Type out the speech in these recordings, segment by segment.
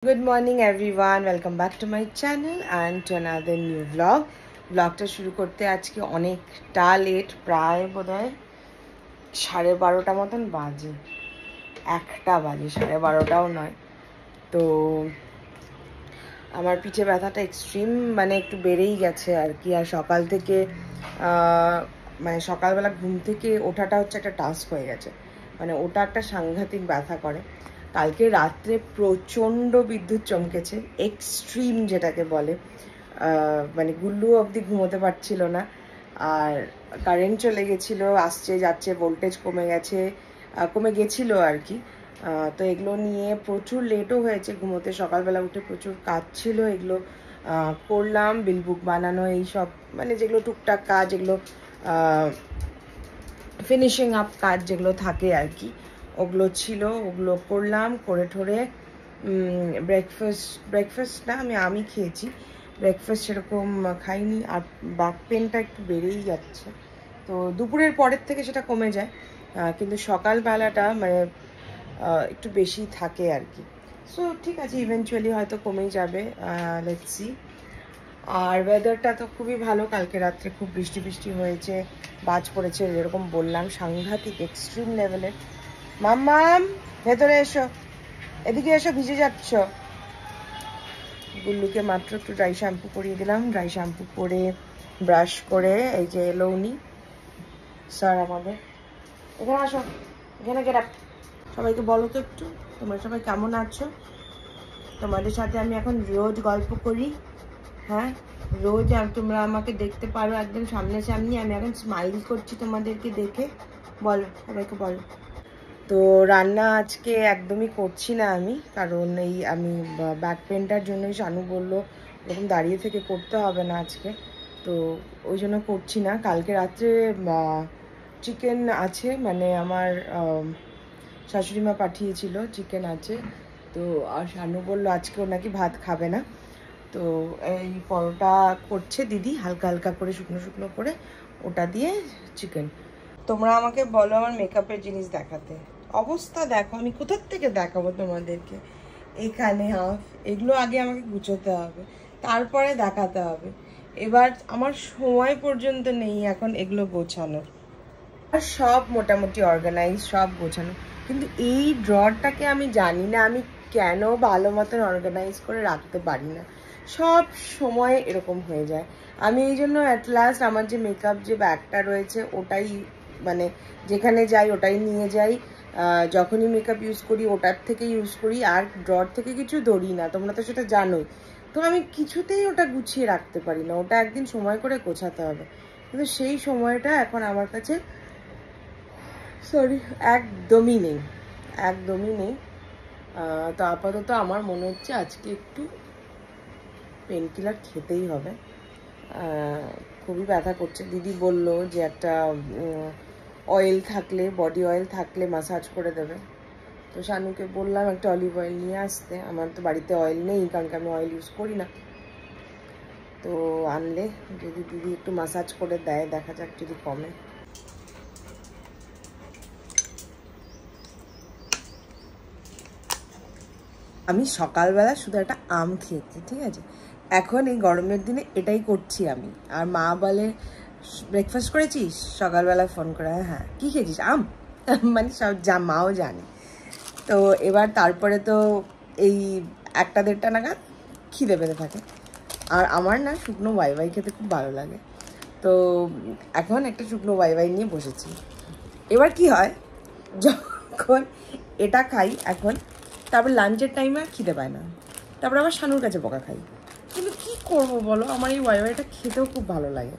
Good morning everyone, welcome back to my channel and to another new vlog. Vlogটা শুরু করতে আজকে অনেকটা late, প্রায় বোধহয় 12:30 মতন বাজে, 1টা বাজে, 12:30টাও নয়। তো আমার পিঠে ব্যথাটা এক্সট্রিম মানে একটু বেড়েই গেছে আর কি। আর সকাল থেকে মানে সকালবেলা ঘুম থেকে ওঠাটা হচ্ছে একটা টাস্ক হয়ে গেছে, মানে ওটা একটা সাংঘাতিক ব্যথা করে। কালকে রাত্রে প্রচণ্ড বিদ্যুৎ চমকেছে, এক্সট্রিম যেটাকে বলে, মানে গুল্লু অবধি ঘুমোতে পারছিল না। আর কারেন্ট চলে গেছিলো, আসছে যাচ্ছে, ভোল্টেজ কমে গেছিলো আর কি। তো এগুলো নিয়ে প্রচুর লেটও হয়েছে ঘুমোতে। সকালবেলা উঠে প্রচুর কাজ ছিল, এগুলো করলাম, বিল বুক বানানো, এইসব মানে যেগুলো টুকটাক কাজ, এগুলো ফিনিশিং আপ কাজ যেগুলো থাকে আর কি, ওগুলো ছিল, ওগুলো করলাম। করে ঠোরে ব্রেকফাস্ট না, আমি খেয়েছি, ব্রেকফাস্ট সেরকম খাইনি। আর ব্যাক পেনটা একটু বেড়েই যাচ্ছে, তো দুপুরের পরের থেকে সেটা কমে যায়, কিন্তু সকালবেলাটা মানে একটু বেশি থাকে আর কি। সো ঠিক আছে, ইভেনচুয়ালি হয়তো কমেই যাবে, লেটস সি। আর ওয়েদারটা তো খুবই ভালো, কালকে রাত্রে খুব বৃষ্টি হয়েছে, বাজ পড়েছে, যেরকম বললাম সাংঘাতিক এক্সট্রিম লেভেলের। মাম্মাম ভেতরে এসো, এদিকে এসো, ভিজে যাচ্ছ। গুল্লুকে মাত্র একটু ড্রাই শ্যাম্পু করিয়ে দিলাম, ড্রাই শ্যাম্পু করে ব্রাশ করে, এই যে এলো উনি স্যার আমাদের। এখানে আসো, এখানে গেট আপ। সবাইকে বলো তো একটু, তোমরা সবাই কেমন আছো? তোমাদের সাথে আমি এখন রোজ গল্প করি, হ্যাঁ রোজ, আর তোমরা আমাকে দেখতে পারো একদম সামনাসামনি। আমি এখন স্মাইল করছি তোমাদেরকে দেখে। বলো, সবাইকে বলো। তো রান্না আজকে একদমই করছি না আমি, কারণ এই আমি ব্যাক পেনটার জন্যই শানু বললো এরকম দাঁড়িয়ে থেকে করতে হবে না আজকে, তো ওই জন্য করছি না। কালকে রাত্রে চিকেন আছে, মানে আমার শাশুড়ি মা পাঠিয়েছিল, চিকেন আছে। তো আর শানু বললো আজকেও নাকি ভাত খাবে না, তো এই পরোটা করছে দিদি, হালকা হালকা করে শুকনো করে, ওটা দিয়ে চিকেন। তোমরা আমাকে বলো আমার মেকআপের জিনিস দেখাতে, অবস্থা দেখো, আমি কোথার থেকে দেখাবো তোমাদেরকে। এখানে হাফ, এগুলো আগে আমাকে গুছোতে হবে, তারপরে দেখাতে হবে। এবার আমার সময় পর্যন্ত নেই এখন এগুলো গোছানোর। আর সব মোটামুটি অর্গানাইজ, সব গোছানো, কিন্তু এই ড্রটাকে আমি জানি না আমি কেন ভালো মতন অর্গানাইজ করে রাখতে পারি না, সব সময় এরকম হয়ে যায়। আমি এই জন্য অ্যাট লাস্ট আমার যে মেকআপ যে ব্যাগটা রয়েছে ওটাই, মানে যেখানে যাই ওটাই নিয়ে যাই, যখনই মেকআপ ইউজ করি ওটার থেকে ইউজ করি, আর ড্রর থেকে কিছু ধরি না, তোমরা তো সেটা জানোই। তো আমি কিছুতেই ওটা গুছিয়ে রাখতে পারি না, ওটা একদিন সময় করে গোছাতে হবে, কিন্তু সেই সময়টা এখন আমার কাছে একদমই নেই। তো আপাতত আমার মনে হচ্ছে আজকে একটু পেন কিলার খেতেই হবে, খুবই ব্যথা করছে। দিদি বলল যে একটা অয়েল থাকলে, বডি অয়েল থাকলে মাসাজ করে দেবে, তো শানুকে বললাম একটা অলিভ অয়েল নিয়ে আসতে। আমার তো বাড়িতে অয়েল নেই, কারণ কি আমি অয়েল ইউজ করি না, তো আনলে যদি দিদি একটু মাসাজ করে দেয়, দেখা যাক যদি কমে। আমি সকালবেলা শুধু একটা আম খেয়েছি, ঠিক আছে, এখন এই গরমের দিনে এটাই করছি আমি। আর মা বলে ব্রেকফাস্ট করেছিস, সকালবেলা ফোন করে, হ্যাঁ কী খেয়েছিস, আম। মানে সব মাও জানে। তো এবার তারপরে তো এই 1টা-1:30টা নাগাদ খিদে পেতে থাকে, আর আমার না শুকনো ওয়াই খেতে খুব ভালো লাগে, তো এখন একটা শুকনো ওয়াই নিয়ে বসেছি। এবার কি হয়, যখন এটা খাই এখন, তারপর লাঞ্চের টাইমে আর খিদে পায় না, তারপর আবার শানুর কাছে বকা খাই, কিন্তু কি করবো বলো, আমার এই ওয়াইটা খেতেও খুব ভালো লাগে।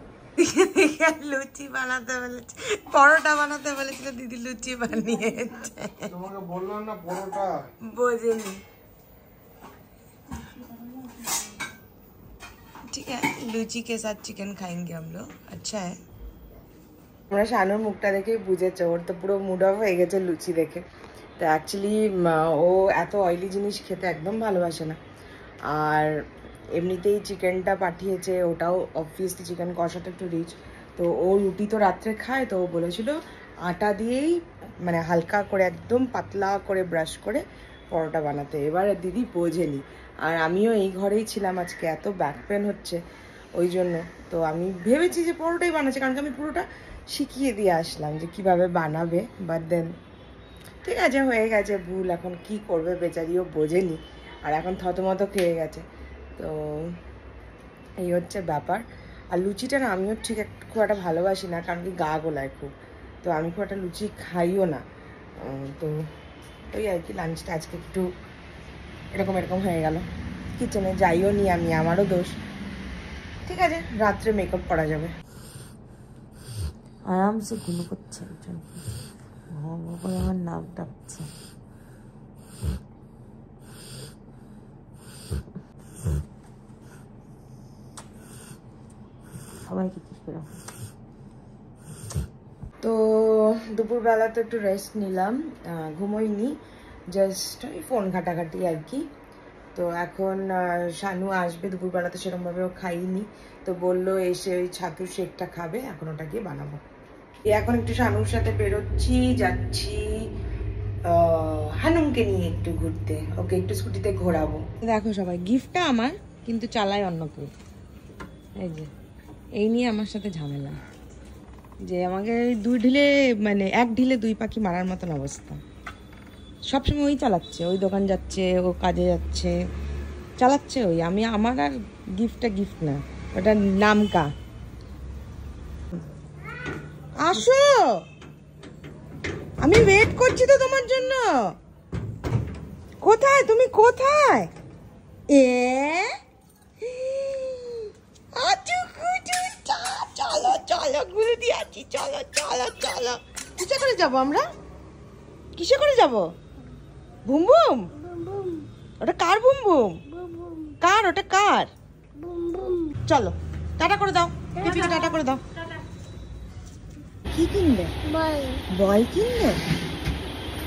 লুচি বানাতে বলেছে, পরোটা বানাতে বলেছিল দিদি, লুচি বানিয়েছে, তোমাকে বললাম না পরোটা বোঝেনি। ঠিক আছে, লুচি কে সাথ চিকেন খাएंगे हम लोग, अच्छा है। তোমরা শানুর মুখটা দেখেই বুঝেছো, ওর তো পুরো মুড অফ হয়ে গেছে লুচি দেখে। তো অ্যাকচুয়ালি ও এত অয়েলি জিনিস খেতে একদম ভালোবাসে না, আর এমনিতেই চিকেনটা পাঠিয়েছে, ওটাও অবভিয়াসলি চিকেন কষাটা একটু রিচ, তো ও রুটি তো রাত্রে খায়, তো ও বলেছিল আটা দিয়েই মানে হালকা করে একদম পাতলা করে ব্রাশ করে পরোটা বানাতে। এবারে দিদি বোঝেনি, আর আমিও এই ঘরেই ছিলাম আজকে, এত ব্যাক পেন হচ্ছে ওই জন্য। তো আমি ভেবেছি যে পরোটাই বানাচ্ছে, কারণ আমি পুরোটা শিখিয়ে দিয়ে আসলাম যে কিভাবে বানাবে। বাট দেন ঠিক আছে, হয়ে গেছে ভুল, এখন কি করবে, বেচারিও বোঝেনি আর এখন থতমত খেয়ে গেছে। তো এই হচ্ছে ব্যাপার। আর লুচিটা না আমিও ঠিক খুব একটা ভালোবাসি না, কারণ কি গা গোলায় খুব, তো আমি খুব একটা লুচি খাইও না। তো ওই আর কি লাঞ্চটা আজকে একটু এরকম হয়ে গেল। কিচেনে যাইও নি আমি, আমারও দোষ। ঠিক আছে, রাত্রে মেকআপ করা যাবে। আরামসে ঘুমো করছে একজন, করে আমার নাক ডাকছে। সবাইকে কি করে। তো দুপুরবেলা তো একটু রেস্ট নিলাম, ঘুমোইনি, জাস্ট ওই ফোন ঘাটাঘাটি আর কি। তো এখন শানু আসবে, দুপুরবেলা তো সেরকমভাবেও খাইনি, তো বললো এসে ওই ছাতুর শেকটা খাবে, এখন ওটা গিয়ে বানাবো। এখন একটু শানুর সাথে বেরোচ্ছি, যাচ্ছি হানুমকে নিয়ে একটু ঘুরতে, ওকে একটু স্কুটিতে ঘোরাবো। দেখো সবাই, গিফটটা আমার, কিন্তু চালায় অন্য কেউ। এই যে এই নিয়ে আমার সাথে ঝামেলা, যে আমাকে দুই ঢিলে মানে এক ঢিলে দুই পাখি মারার মতন অবস্থা। সবসময় ওই চালাচ্ছে, ওই দোকান যাচ্ছে, ও কাজে যাচ্ছে, চালাচ্ছে ওই। আমি আমার আর গিফটটা গিফট না, ওটা নামকা। আসো, আমি ওয়েট করছি তো তোমার জন্য। কোথায় তুমি, কোথায়? এ চলো চলো, ঘুরে দিয়ে আছি, চলো চলো চলো। কিসে করে যাবো আমরা, কিসে করে যাবো? বুম বুম, ওটা কার বুম বুম? কার ওটা, কার? চলো টাটা করে দাও, পিপিকে টাটা করে দাও। কি কিনবে? বল কিনবে?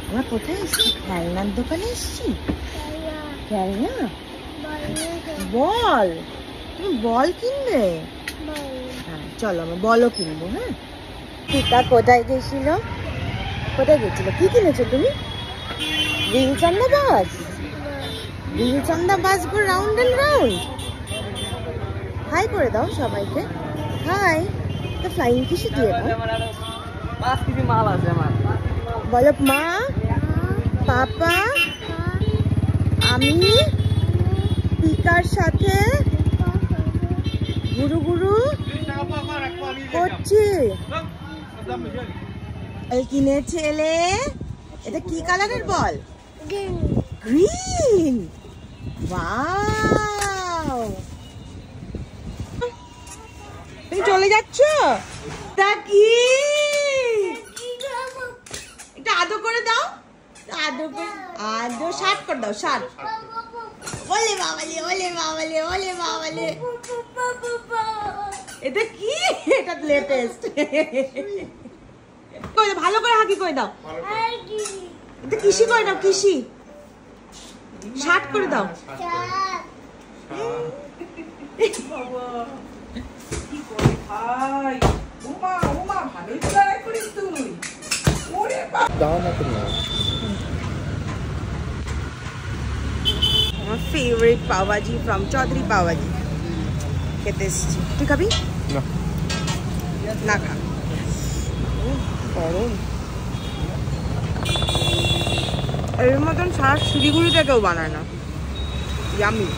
আমরা কোথায় এসছি? খেলনার দোকানে এসছি। খেলনা, বল, তুমি বল কিনবে? হ্যাঁ চলো, আমরা বলও কিনবো। হ্যাঁ, টিকা কোথায় গেছিল, কোথায় গেছিল, কি কিনেছো তুমি? Wheels on the bus, wheels on the bus go round and round. Hi করে দাও সবাইকে, হাই। তো ফ্লাইং কিসে দিয়ে দাও? 5 কেজি মাল আছে আমার। বলো মা, পাপা, আমি পিকার সাথে গুরু গুরু করছি। এই কিনেছে এলে, এটা কি কালারের বল? গ্রিন। ওয়াও, তুমি চলে যাচ্ছ? তা কি, এটা আদো করে দাও, আদো করে, আদো শার্ট করে দাও, শার্ট। ওলে বাবালে, ওলে বাবালে, ওলে বাবালে। এটা কি, এটা লেটেস্ট। ভালো করে হাগি করে দাও, এটা কিসি করে দাও, কিসি শার্ট করে দাও। আমার ফেভারিট পাওভাজি ফ্রম চৌধুরী পাওভাজি খেতে এসেছি। তুই খাবি না? না খা, গরম। এর মতন সারা শিলিগুড়িতে কেউ বানায় না। ইয়ামি।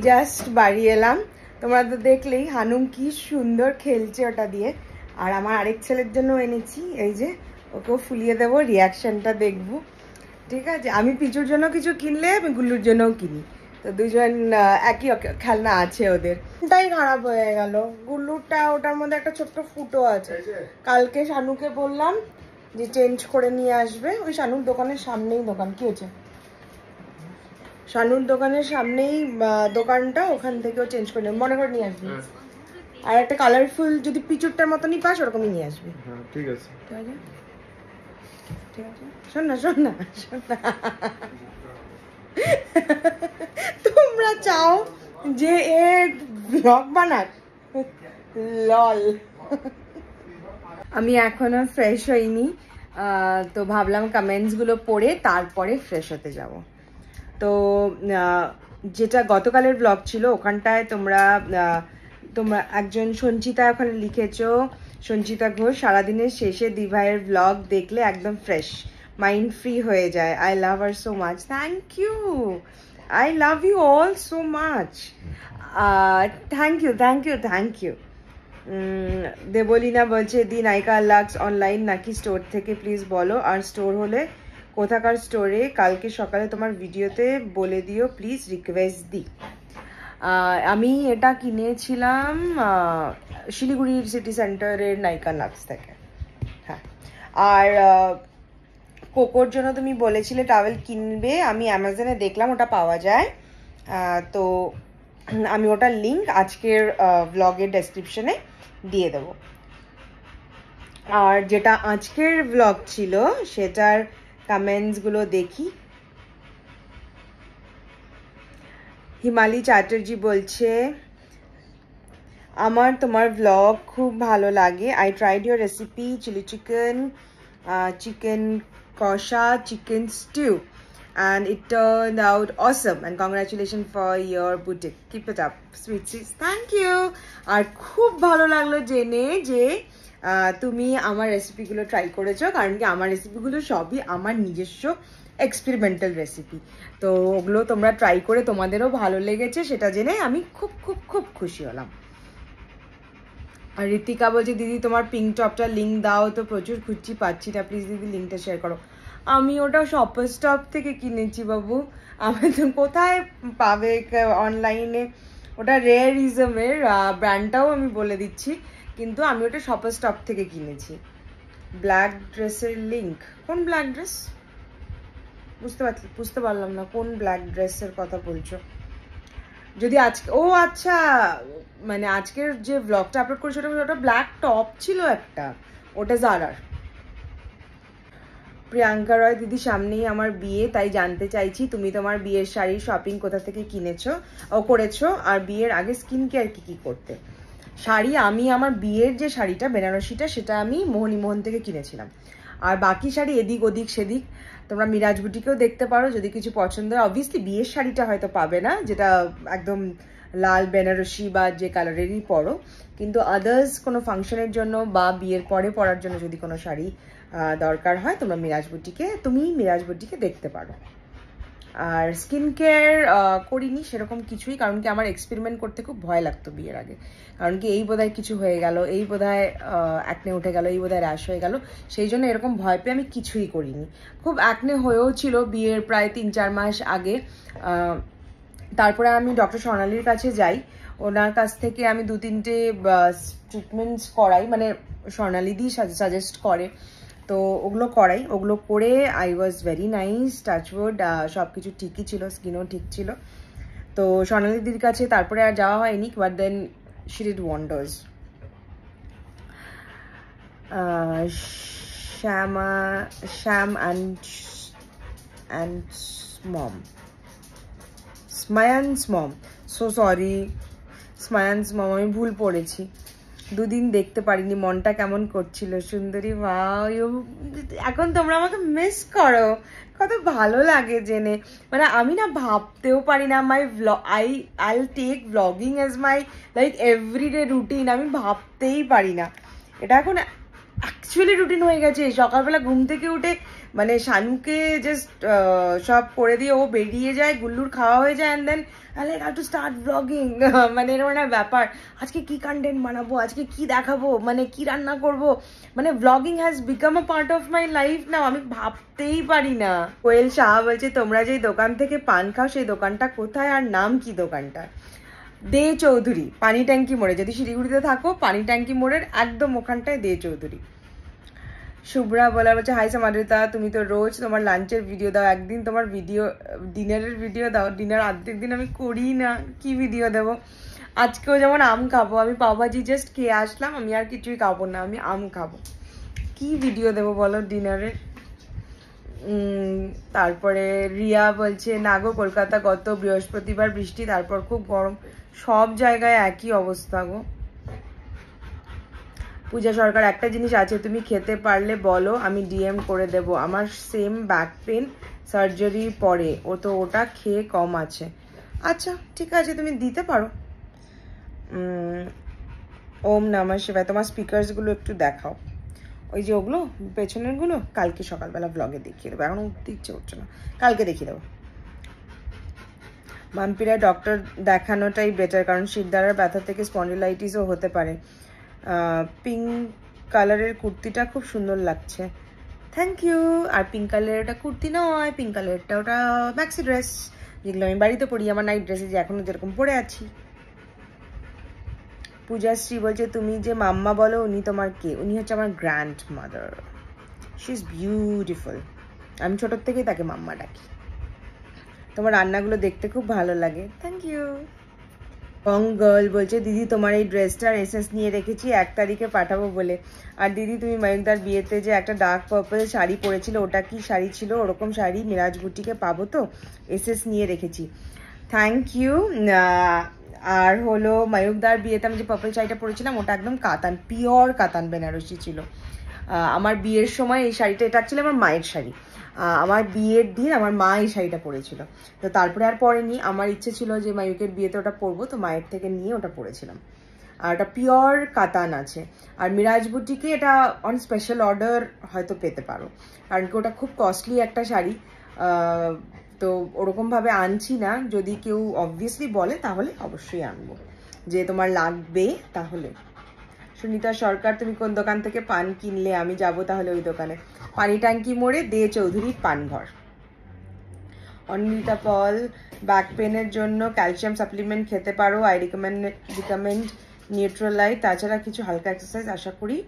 জাস্ট বাড়ি এলাম, তোমরা তো দেখলেই হানুম কি সুন্দর খেলছে ওটা দিয়ে। আর আমার আরেক ছেলের জন্য এনেছি, এই যে ওকেও ফুলিয়ে দেবো, রিয়াকশনটা দেখবো। ঠিক আছে, আমি পিচুর জন্য কিছু কিনলে আমি গুল্লুর জন্যও কিনি, তো দুজন একই খেলনা আছে ওদের। তাই খারাপ হয়ে গেল গুল্লুরটা, ওটার মধ্যে একটা ছোট্ট ফুটো আছে। কালকে শানুকে বললাম যে চেঞ্জ করে নিয়ে আসবে, ওই শানুর দোকানের সামনেই দোকান। কি হয়েছে? শানুর দোকানের সামনেই দোকানটা, ওখান থেকেও চেঞ্জ করে নেবে, মনে করে নিয়ে আসবি। আর একটা কালারফুল যদি পিচুরটার মতনই পাস ওরকমই নিয়ে আসবি। ঠিক আছে, ঠিক আছে, ঠিক আছে। শোন না, শোন না, শোন না, তোমরা চাও যে এ ব্লগ বানাক, লল। আমি এখনো ফ্রেশ হইনি, তো ভাবলাম কমেন্টসগুলো পড়ে তারপরে ফ্রেশ হতে যাব। তো যেটা গতকালের ব্লগ ছিল ওখানটায় তোমরা একজন সঞ্চিতা ওখানে লিখেছো, সঞ্চিতা ঘোষ, সারাদিনের শেষে দিভাইয়ের ব্লগ দেখলে একদম ফ্রেশ মাইন্ড ফ্রি হয়ে যায়। I love her so much. Thank you, I love you all so much. Thank you thank you thank you. Debolina বলছে দি নাইকা লাক্স অনলাইন নাকি স্টোর থেকে প্লিজ বলো, আর স্টোর হলে কোথাকার স্টোরে? কালকে সকালে তোমার ভিডিওতে বলে দিও প্লিজ, রিকোয়েস্ট দি। আমি এটা কিনেছিলাম শিলিগুড়ির সিটি সেন্টারের নাইকা লাক্স থেকে। হ্যাঁ, আর কোকোর জন্য তুমি বলেছিলে টাওয়েল কিনবে, আমি অ্যামাজনে দেখলাম ওটা পাওয়া যায়। তো আমি ওটার লিঙ্ক আজকের ব্লগের ডেসক্রিপশনে দিয়ে দেব। আর যেটা আজকের ব্লগ ছিল সেটার কমেন্টসগুলো দেখি। হিমালি চ্যাটার্জি বলছে আমার তোমার ব্লগ খুব ভালো লাগে। I tried your recipe chilli chicken, chicken কষা, chicken stew and it turned out awesome and congratulations for your boutique, keep it up sweet sis. Thank you. আর খুব ভালো লাগলো জেনে যে তুমি আমার রেসিপিগুলো ট্রাই করেছো, কারণ কি আমার রেসিপিগুলো সবই আমার নিজস্ব এক্সপেরিমেন্টাল রেসিপি। তো ওগুলো তোমরা ট্রাই করে তোমাদেরও ভালো লেগেছে সেটা জেনে আমি খুব খুব খুব খুশি হলাম। আর ঋতিকা বলছে দিদি তোমার পিঙ্ক টপটার লিঙ্ক দাও, তো প্রচুর খুঁজছি পাচ্ছি না, প্লিজ দিদি লিঙ্কটা শেয়ার করো। আমি ওটা শপার স্টপ থেকে কিনেছি বাবু, আমি তো কোথায় পাবে অনলাইনে? ওটা রেয়ারিজমের ব্র্যান্ডটাও আমি বলে দিচ্ছি, কিন্তু আমি ওটা শপার স্টপ থেকে কিনেছি। ব্ল্যাক ড্রেসের লিঙ্ক, কোন ব্ল্যাক ড্রেস? বুঝতে পারলাম না কোন ব্ল্যাক ড্রেসের কথা বলছো। যদি আজকে, ও আচ্ছা, মানে আজকের যে ব্লগটা আপলোড করেছি ওটা ব্ল্যাক টপ ছিল একটা, ওটা জারার। প্রিয়াঙ্কা রয় দিদি সামনেই আমার বিয়ে, তাই জানতে চাইছি তুমি তোমার বিয়ের শাড়ি শপিং কোথা থেকে করেছো, আর বিয়ের আগে স্কিন কেয়ার কি করতে? শাড়ি আমি আমার বিয়ের যে শাড়িটা বেনারসিটা সেটা আমি মোহন থেকে কিনেছিলাম, আর বাকি শাড়ি এদিক ওদিক সেদিক তোমরা মিরাজ বুটিকেও দেখতে পারো যদি কিছু পছন্দ হয়। অবভিয়াসলি বিয়ের শাড়িটা হয়তো পাবে না, যেটা একদম লাল বেনারসি বা যে কালারেরই পরো, কিন্তু আদার্স কোনো ফাংশনের জন্য বা বিয়ের পরে পরার জন্য যদি কোনো শাড়ি দরকার হয় তোমরা মিরাজ বুটিকে দেখতে পারো। আর স্কিন কেয়ার করিনি সেরকম কিছুই, কারণ কি আমার এক্সপেরিমেন্ট করতে খুব ভয় লাগতো বিয়ের আগে, কারণ কি এই বোধহয় কিছু হয়ে গেল, এই বোধহয় অ্যাকনে উঠে গেল, এই বোধহয় র্যাশ হয়ে গেল, সেই জন্য এরকম ভয় পেয়ে আমি কিছুই করিনি। খুব অ্যাকনে হয়েও ছিল বিয়ের প্রায় 3-4 মাস আগে। তারপরে আমি ডক্টর স্বর্ণালীর কাছে যাই, ওনার কাছ থেকে আমি 2-3টে ট্রিটমেন্টস করাই, মানে স্বর্ণালী দি সাজেস্ট করে, তো ওগুলো করাই, ওগুলো করে I was very nice, touch wood, সব কিছু ঠিকই ছিল, স্কিনও ঠিক ছিল। তো স্বর্ণালী দিদির কাছে তারপরে আর যাওয়া হয়নি, but then she did wonders. Shyam and mom, Smayan's mom, so sorry Smayan's mom, আমি ভুল পড়েছি, 2 দিন দেখতে পারিনি, মনটা কেমন করছিল সুন্দরী। ভাও, এখন তোমরা আমাকে মিস করো, কত ভালো লাগে জেনে। মানে আমি না ভাবতেও পারি না, আইল টেক ব্লগিং as my like everyday routine, আমি ভাবতেই পারি না, এটা এখন অ্যাকচুয়ালি রুটিন হয়ে গেছে। সকালবেলা ঘুম থেকে উঠে মানে শানুকে জাস্ট সব করে দিয়ে ও বেরিয়ে যায়, গুল্লুর খাওয়া হয়ে যায়, and then I like how to start ব্লগিং, মানে এরকম একটা ব্যাপার, আজকে কি কন্টেন্ট বানাবো, আজকে কি দেখাবো, মানে কি রান্না করব, মানে blogging has become a part of my life নাও, আমি ভাবতেই পারি না। কোয়েল শাহ বলছে তোমরা যেই দোকান থেকে পান খাও সেই দোকানটা কোথায় আর নাম কি দোকানটা? দে চৌধুরী, পানি ট্যাঙ্কি মোড়ে, যদি শিলিগুড়িতে থাকো পানি ট্যাঙ্কি মোড়ের একদম ওখানটায় দে চৌধুরী। শুভ্রা বলছে হাই সামারিতা, তুমি তো রোজ তোমার লাঞ্চের ভিডিও দাও, একদিন তোমার ডিনারের ভিডিও দাও। ডিনার অর্ধেক দিন আমি করি না, কি ভিডিও দেবো? আজকেও যেমন আম খাবো, আমি পাওভাজি জাস্ট খেয়ে আসলাম, আমি আর কিছুই খাবো না, আমি আম খাবো, কি ভিডিও দেবো বলো ডিনারের? তারপরে রিয়া বলছে না গো, কলকাতা গত বৃহস্পতিবার বৃষ্টি, তারপর খুব গরম, সব জায়গায় একই অবস্থা গো। পূজা সরকার, একটা জিনিস আছে, তুমি খেতে পারলে বলো, আমি ডিএম করে দেব। আমার সেম ব্যাক পেন সার্জারি পরে, ও তো ওটা খেয়ে কম আছে। আচ্ছা ঠিক আছে, তুমি দিতে পারো। ওম নমঃ শিবায়। তোমার স্পিকার্সগুলো একটু দেখাও, ওই যে ওগুলো পেছনেরগুলো কালকে সকালবেলা ব্লগে দেখিয়ে দেবো, এখন উঠতে ইচ্ছে করছে না, কালকে দেখিয়ে দেবো। ভাম্পিরা ডক্টর দেখানোটাই বেটার, কারণ শিরদাঁড়ার ব্যথা থেকে স্পন্ডিলাইটিসও হতে পারে। পিঙ্ক কালারের কুর্তিটা খুব সুন্দর লাগছে, থ্যাংক ইউ। আর পিঙ্ক কালারের ওটা কুর্তি নয়, পিঙ্ক কালারটা ওটা ম্যাক্সি ড্রেস, যেগুলো আমি বাড়িতে পরি, আমার নাইট ড্রেসে যে এখনো যেরকম পরে আছি। পূজাশ্রী বলছে তুমি যে মাম্মা বলো, উনি তোমার কে? উনি হচ্ছে আমার grand mother, she is beautiful. আমি ছোটোর থেকেই তাকে মাম্মা ডাকি। তোমার রান্নাগুলো দেখতে খুব ভালো লাগে, থ্যাংক ইউ। রং গার্ল বলছে দিদি তোমার এই ড্রেসটার এসেন্স নিয়ে রেখেছি, 1 তারিখে পাঠাবো বলে। আর দিদি তুমি ময়ূকদার বিয়েতে যে একটা ডার্ক পার্পল শাড়ি পরেছিল, ওটা কি শাড়ি ছিল? ওরকম শাড়ি মিরাজ বুটিকে পাবো তো? এসেন্স নিয়ে রেখেছি, থ্যাংক ইউ। আর হলো ময়ূকদার বিয়েতে আমি যে পার্পল শাড়িটা পরেছিলাম, ওটা একদম কাতান, পিওর কাতান বেনারসি ছিল। আমার বিয়ের সময় এই শাড়িটা, এটা অ্যাকচুয়ালি আমার মায়ের শাড়ি, আমার বিয়ের দিন আমার মা এই শাড়িটা পরেছিল, তো তারপরে আর পরেনি। আমার ইচ্ছে ছিল যে মায়ুকের বিয়েতে ওটা পরবো, তো মায়ের থেকে নিয়ে ওটা পরেছিলাম। আর ওটা পিওর কাতান আছে। আর মিরাজ বুটিকে এটা অন স্পেশাল অর্ডার হয়তো পেতে পারো, কারণ কি ওটা খুব কস্টলি একটা শাড়ি, তো ওরকমভাবে আনছি না। যদি কেউ অবভিয়াসলি বলে তাহলে অবশ্যই আনবো, যে তোমার লাগবে তাহলে। সুনিতা সরকার তুমি কোন দোকান থেকে পান কিনলে? আমি যাব তাহলে ওই দোকানে, পানি ট্যাঙ্কি মোড়ে দে চৌধুরীর পানঘর। অনিতা পল ব্যাক পেনের জন্য ক্যালসিয়াম সাপ্লিমেন্ট খেতে পারো, আই রিকমেন্ড নিউট্রোলাইট, তাছাড়া কিছু হালকা এক্সারসাইজ, আশা করি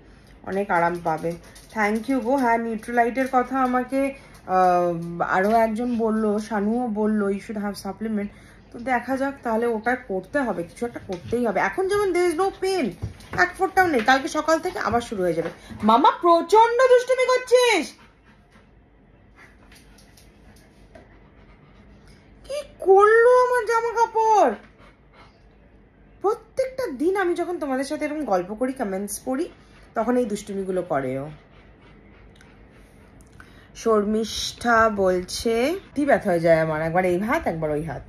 অনেক আরাম পাবে। থ্যাংক ইউ গো। হ্যাঁ, নিউট্রোলাইটের কথা আমাকে আরও একজন বললো, শানুও বললো ইউ শুড হ্যাভ সাপ্লিমেন্ট, তো দেখা যাক, তাহলে ওটা করতে হবে, কিছু একটা করতেই হবে। এখন যেমন দের ইজ নো পেন, এক ফোঁটাও নেই, কালকে সকাল থেকে আবার শুরু হয়ে যাবে। মামা প্রচন্ড দুষ্টুমি করছিস, কি করলো আমার জামা কাপড়? প্রত্যেকটা দিন আমি যখন তোমাদের সাথে এরকম গল্প করি, কমেন্টস পড়ি, তখন এই দুষ্টুমিগুলো করে ও। শর্মিষ্ঠা বলছে কি ব্যথা হয়ে যায় আমার, একবার এই হাত একবার ওই হাত।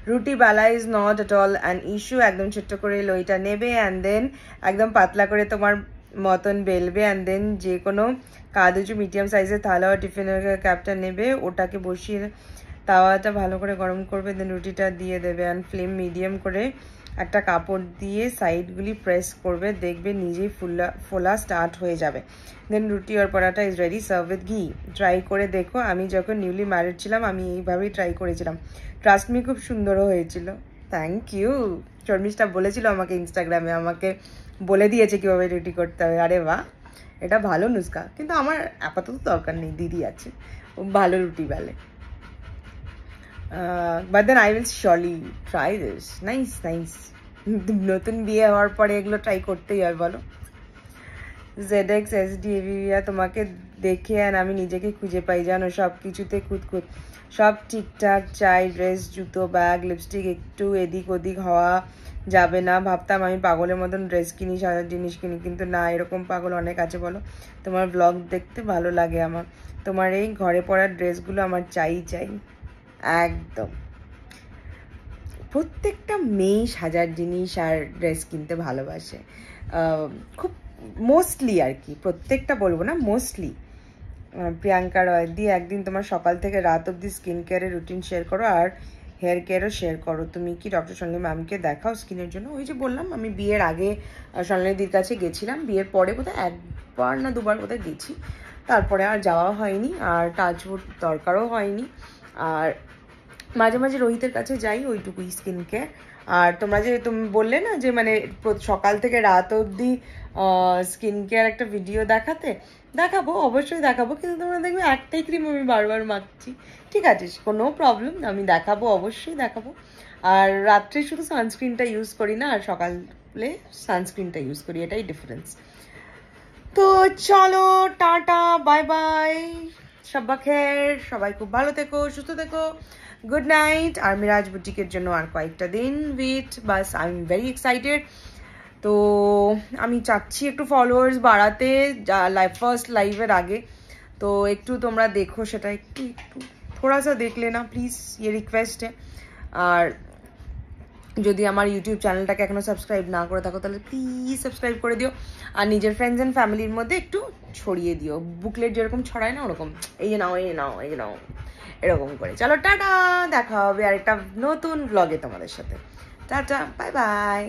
রুটি বেলা is not at all an issue, একদম ছোট্ট করে লইটা নেবে অ্যান্ড দেন একদম পাতলা করে তোমার মতন বেলবে, অ্যান্ড দেন যে কোনো কাদুচু মিডিয়াম সাইজের থালা বা টিফিনের ক্যাপটা নেবে, ওটাকে বসিয়ে তাওয়াটা ভালো করে গরম করবে, দেন রুটিটা দিয়ে দেবে অ্যান্ড ফ্লেম মিডিয়াম করে একটা কাপড় দিয়ে সাইডগুলি প্রেস করবে, দেখবে নিজেই ফোলা স্টার্ট হয়ে যাবে। দেন রুটি আর পরাটা ইজ রেডি, সার্ভ উইথ ঘি। ট্রাই করে দেখো, আমি যখন নিউলি ম্যারিড ছিলাম আমি এইভাবেই ট্রাই করেছিলাম, ট্রাস্ট মি খুব সুন্দরও হয়েছিল। Thank you. শর্মিষ্ঠা বলেছিল আমাকে ইনস্টাগ্রামে, আমাকে বলে দিয়েছে কীভাবে রুটি করতে হবে। আরে বাহ, এটা ভালো নুস্কা, কিন্তু আমার আপাতত দরকার নেই, দিদি আছে, ও ভালো রুটি বেলে। But then I will surely try this. Nice, nice. নতুন বিয়ে হওয়ার পরে এগুলো ট্রাই করতেই হয় বলো। ZX SDVয়া তোমাকে দেখে আর আমি নিজেকে খুঁজে পাই জানো, সব কিছুতে খুঁতখুত, সব ঠিকঠাক চাই, ড্রেস, জুতো, ব্যাগ, লিপস্টিক, একটু এদিক ওদিক হওয়া যাবে না। ভাবতাম আমি পাগলের মতন ড্রেস কিনি, সাজার জিনিস কিনি, কিন্তু না, এরকম পাগল অনেক আছে বলো। তোমার ব্লগ দেখতে ভালো লাগে আমার, তোমার এই ঘরে পরার ড্রেসগুলো আমার চাই। একদম, প্রত্যেকটা মেয়ে সাজার জিনিস আর ড্রেস কিনতে ভালোবাসে, খুব মোস্টলি আর কি, প্রত্যেকটা বলবো না, মোস্টলি। প্রিয়াঙ্কা রয় দি, একদিন তোমার সকাল থেকে রাত অবধি স্কিন কেয়ারের রুটিন শেয়ার করো আর হেয়ার কেয়ারও শেয়ার করো। তুমি কি ডক্টর সোনালি ম্যামকে দেখাও স্কিনের জন্য? ওই যে বললাম, আমি বিয়ের আগে সোনালিদির কাছে গেছিলাম, বিয়ের পরে বোধহয় 1বার না 2বার বোধহয় গেছি, তারপরে আর যাওয়া হয়নি, আর টাচউড দরকারও হয়নি। আর মাঝে মাঝে রোহিতের কাছে যাই, ওইটুকুই স্কিন কেয়ার। আর তোমরা যে তুমি বললে না যে মানে সকাল থেকে রাত অবধি স্কিন কেয়ার একটা ভিডিও দেখাবো, অবশ্যই দেখাবো, কিন্তু তোমরা দেখবে একটাই ক্রিম আমি বারবার মাখছি, ঠিক আছে, কোনো প্রবলেম, আমি দেখাবো, অবশ্যই দেখাবো। আর রাত্রে শুধু সানস্ক্রিনটা ইউজ করি না, আর সকালে সানস্ক্রিনটা ইউজ করি, এটাই ডিফারেন্স। তো চলো, টাটা, বাই বাই, সব্বা খের, সবাই খুব ভালো থেকো, সুস্থ থেকো, গুড নাইট। আর মিরাজ বুটিকের জন্য আর কয়েকটা দিন ওয়েট, বাস আই এম ভেরি এক্সাইটেড। তো আমি চাচ্ছি একটু ফলোয়ার্স বাড়াতে ফার্স্ট লাইভের আগে, তো একটু তোমরা দেখো সেটা, একটু একটু থোড়া সা দেখ লেনা প্লিজ, ये রিকোয়েস্ট है। আর যদি আমার ইউটিউব চ্যানেলটাকে এখনো সাবস্ক্রাইব না করে থাকো তাহলে প্লিজ সাবস্ক্রাইব করে দিও, আর নিজের ফ্রেন্ডস অ্যান্ড ফ্যামিলির মধ্যে একটু ছড়িয়ে দিও, বুকলেট যেরকম ছড়ায় না ওরকম, এই যে নাও এই নাও এই নাও এরকম করে। চলো টাটা, দেখা হবে আরেকটা নতুন ব্লগে তোমাদের সাথে। Tata, bye by.